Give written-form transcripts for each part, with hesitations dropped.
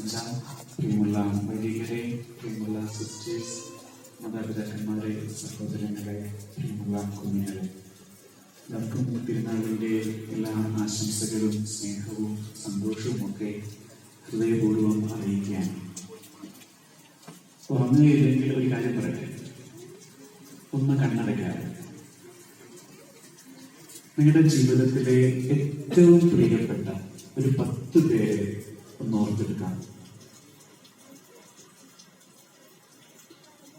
അച്ഛ, പ്രിയമുള്ള വൈദികരെ, പ്രിയമുള്ള സിസ്റ്റേഴ്സ്, മാതാപിതാക്കന്മാരെ, സഹോദരങ്ങളെ, പ്രിയമുള്ള കുഞ്ഞുങ്ങളെ, എല്ലാവർക്കും തിരുനാളിൻ്റെ എല്ലാ ആശംസകളും സ്നേഹവും സന്തോഷവും ഒക്കെ ഹൃദയപൂർവ്വം അറിയിക്കുകയാണ്. ഉറങ്ങുകയില്ലെങ്കിൽ ഒരു കാര്യം പറയട്ടെ, ഒന്ന് കണ്ണടയ്ക്കാറ്. നിങ്ങളുടെ ജീവിതത്തിലെ ഏറ്റവും പ്രിയപ്പെട്ട ഒരു 10 പേരെ ഒന്ന് ഓർത്തെടുക്കാം.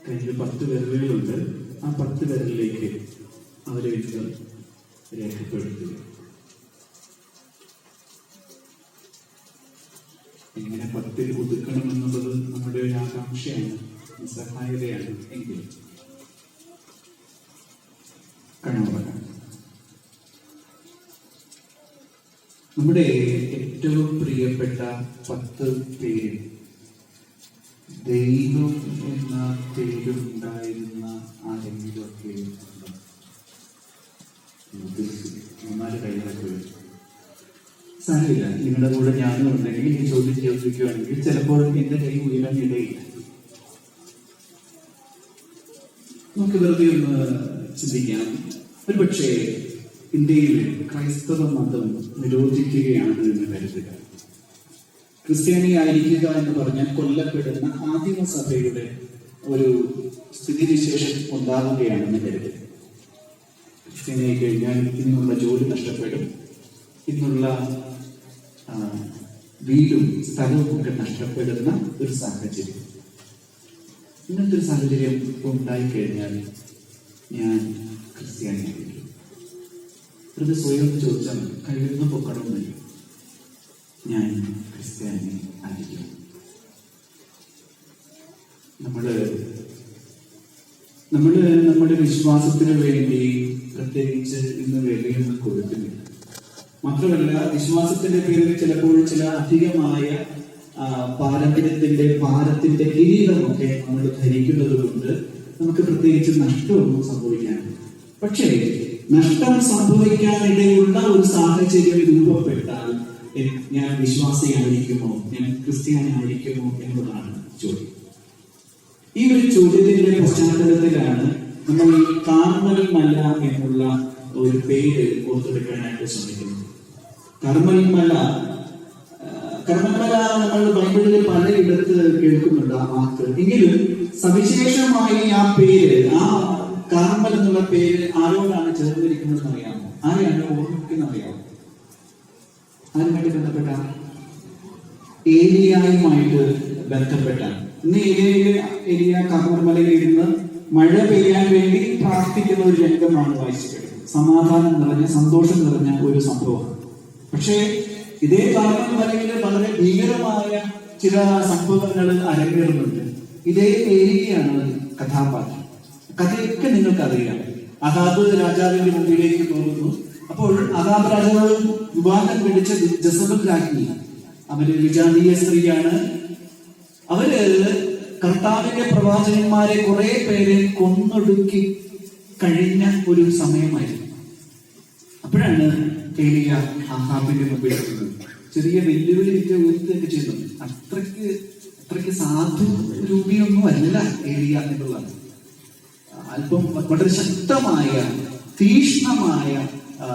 കയ്യിൽ 10 വിരലുകളുണ്ട്. ആ 10 വിരലിലേക്ക് അവരെ ഇന്ന് രേഖപ്പെടുത്തുക. എങ്ങനെ 10 ഒതുക്കണം എന്നുള്ളത് നമ്മുടെ ഒരു ആകാംക്ഷയാണ്, നിസ്സഹായതയാണ്. എങ്കിൽ കണ്ണുറക്കാം. നമ്മുടെ ഏറ്റവും പ്രിയപ്പെട്ട 10 പേര് ദൈവം എന്ന പേരുണ്ടായിരുന്ന ആരെങ്കിലുമൊക്കെ ഉണ്ടോ? 3-4 കൈകളൊക്കെ വരും. സാരമില്ല, നിങ്ങളുടെ കൂടെ ഞാനും ഉണ്ടെങ്കിൽ ഈ ചോദ്യം ചോദിക്കുകയാണെങ്കിൽ ചിലപ്പോൾ എന്റെ കൈ ഉയരാൻ ഇടയില്ല. നമുക്ക് വെറുതെ ഒന്ന് ചിന്തിക്കാം. ഒരുപക്ഷെ ഇന്ത്യയിൽ ക്രൈസ്തവ മതം നിരോധിക്കുകയാണ് എന്ന് കരുതുക. ക്രിസ്ത്യാനിയായിരിക്കുക എന്ന് പറഞ്ഞാൽ കൊല്ലപ്പെടുന്ന ആദിമസഭയുടെ ഒരു സ്ഥിതിവിശേഷം ഉണ്ടാവുകയാണെന്ന് കരുതുക. ക്രിസ്ത്യാനിയായി കഴിഞ്ഞാൽ ഇന്നുള്ള ജോലി നഷ്ടപ്പെടും, ഇന്നുള്ള വീടും സ്ഥലവും ഒക്കെ നഷ്ടപ്പെടുന്ന ഒരു സാഹചര്യം. ഇങ്ങനത്തെ ഒരു സാഹചര്യം ഉണ്ടായിക്കഴിഞ്ഞാൽ ഞാൻ ക്രിസ്ത്യാനിയായിരിക്കും. ഇത് സ്വയം ചോദിച്ചാൽ കയ്യിൽ നിന്ന് പൊക്കണമെന്നില്ല, ഞാൻ ക്രിസ്ത്യാനി ആയിരിക്കും. നമ്മുടെ വിശ്വാസത്തിന് വേണ്ടി പ്രത്യേകിച്ച് ഇന്ന് വിലയൊന്നും കൊടുക്കുന്നില്ല. മാത്രമല്ല, വിശ്വാസത്തിന്റെ പേരിൽ ചിലപ്പോൾ ചില അധികമായ പാരമ്പര്യത്തിന്റെ ഭാരത്തിന്റെ കിരീടമൊക്കെ നമ്മൾ ധരിക്കുന്നത് കൊണ്ട് നമുക്ക് പ്രത്യേകിച്ച് നഷ്ടമൊന്നും സംഭവിക്കാനില്ല. പക്ഷേ നഷ്ടം സംഭവിക്കാനിടയുള്ള ഒരു സാഹചര്യം രൂപപ്പെട്ടാൽ ഞാൻ വിശ്വാസിയായിരിക്കുമോ, ഞാൻ ക്രിസ്ത്യാനിയായിരിക്കുമോ എന്നതാണ് ചോദ്യം. ഈ ഒരു ചോദ്യത്തിന്റെ പശ്ചാത്തലത്തിലാണ് നമ്മൾ ഈ കാർമൽ മല എന്നുള്ള ഒരു പേര് ഓർത്തെടുക്കാനായിട്ട് ശ്രമിക്കുന്നത്. കർമ്മൽ മല നമ്മൾ ബൈബിളിൽ പലയിടത്ത് കേൾക്കുന്നുണ്ട് ആ വാക്ക്. എങ്കിലും സവിശേഷമായി ആ പേര്, ആ കാർമൽ എന്നുള്ള പേര് ആരോടാണ് ചേർന്നിരിക്കുന്നത് അറിയാമോ? ആരെയാണ് ഓർമ്മിക്കുന്നത് അറിയാമോ? ആരുമായിട്ട് ബന്ധപ്പെട്ട? ഏലിയായുമായിട്ട് ബന്ധപ്പെട്ടാണ്. ഇന്ന് ഏലിയ കാർമൽ മലയിൽ ഇരുന്ന് മഴ പെയ്യാൻ വേണ്ടി പ്രാർത്ഥിക്കുന്ന ഒരു രംഗമാണ് വായിച്ചത്. സമാധാനം നിറഞ്ഞ, സന്തോഷം നിറഞ്ഞ ഒരു സംഭവമാണ്. പക്ഷേ ഇതേ കാർമൽ മലയിൽ വളരെ ഭീകരമായ ചില സംഭവങ്ങൾ അരങ്ങേറുന്നുണ്ട്. ഇതേ ഏലിയാണ് കഥാപാത്രം. കഥയൊക്കെ നിങ്ങൾക്കറിയാം. അഹാബ് രാജാവിന്റെ മുമ്പിലേക്ക് പോകുന്നു. അപ്പോൾ അഹാബ് രാജാവ് വിവാഹം കഴിച്ച ജസബൽ രാജ്ഞി, അവര് വിജാതീയ സ്ത്രീയാണ്. അവര് കർത്താവിന്റെ പ്രവാചകന്മാരെ കുറെ പേരെ കൊന്നൊടുക്കി കഴിഞ്ഞ ഒരു സമയമായിരുന്നു. അപ്പോഴാണ് ഏലിയ അഹാബിന്റെ മുമ്പിൽ ചെറിയ വെല്ലുവിളി ഉയർത്തുകയൊക്കെ ചെയ്തു. അത്രയ്ക്ക് സാധു രൂപിയൊന്നും അല്ല ഏലിയ എന്നുള്ളതാണ്. അല്പം വളരെ ശക്തമായ തീക്ഷ്ണമായ